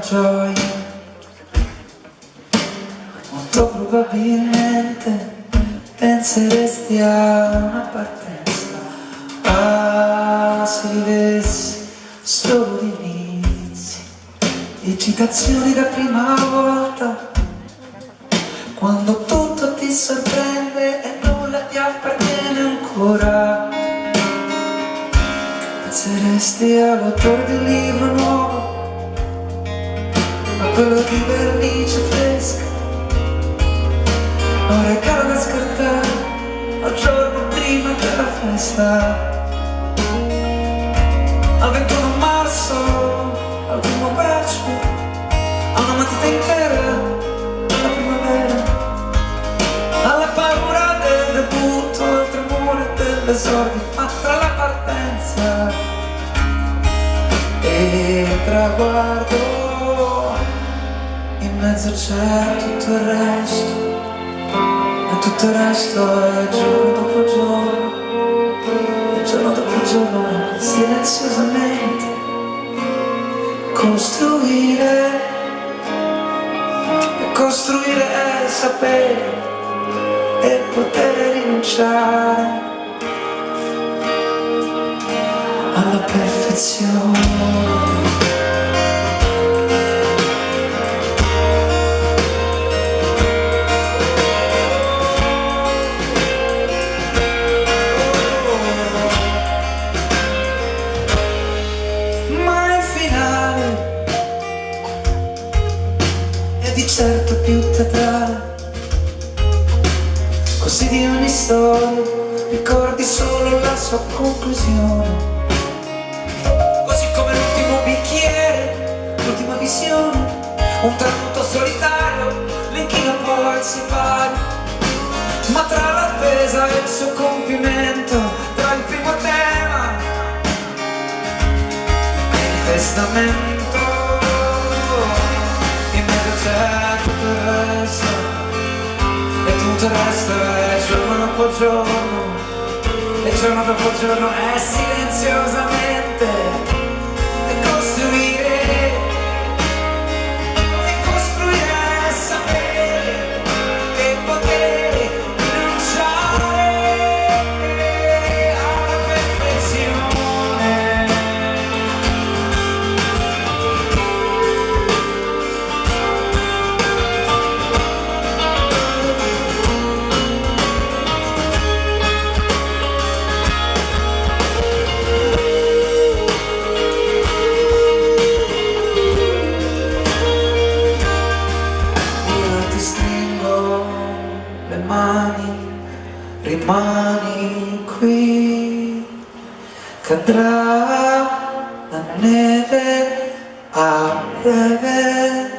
gioia, molto probabilmente penseresti a una partenza, se vivessi solo di inizi, di citazioni da prima volta, quando tutto ti sorprende e nulla ti appartiene ancora. Penseresti all'autore del libro nuovo, a quello di vernice fresca, a un regalo da scartare al giorno prima della festa, al 21 marzo, al primo bacio, a una matita intera, alla primavera, alla paura del debutto, al tremore dell'esordio, ma tra la partenza e il traguardo in mezzo c'è tutto il resto, e tutto il resto è giorno dopo giorno, e giorno dopo giorno silenziosamente costruire, e costruire è sapere e poter rinunciare alla perfezione. Ma il finale è di certo più teatrale, così di ogni storia ricordi solo la sua conclusione. L'ultima visione, un tramonto solitario, l'inchino poi si pari, ma tra l'attesa e il suo compimento, tra il primo tema e il testamento, in mezzo c'è tutto il resto, e tutto il resto è giorno dopo giorno, e giorno dopo giorno è silenziosamente rimani qui, cadrà la neve a breve.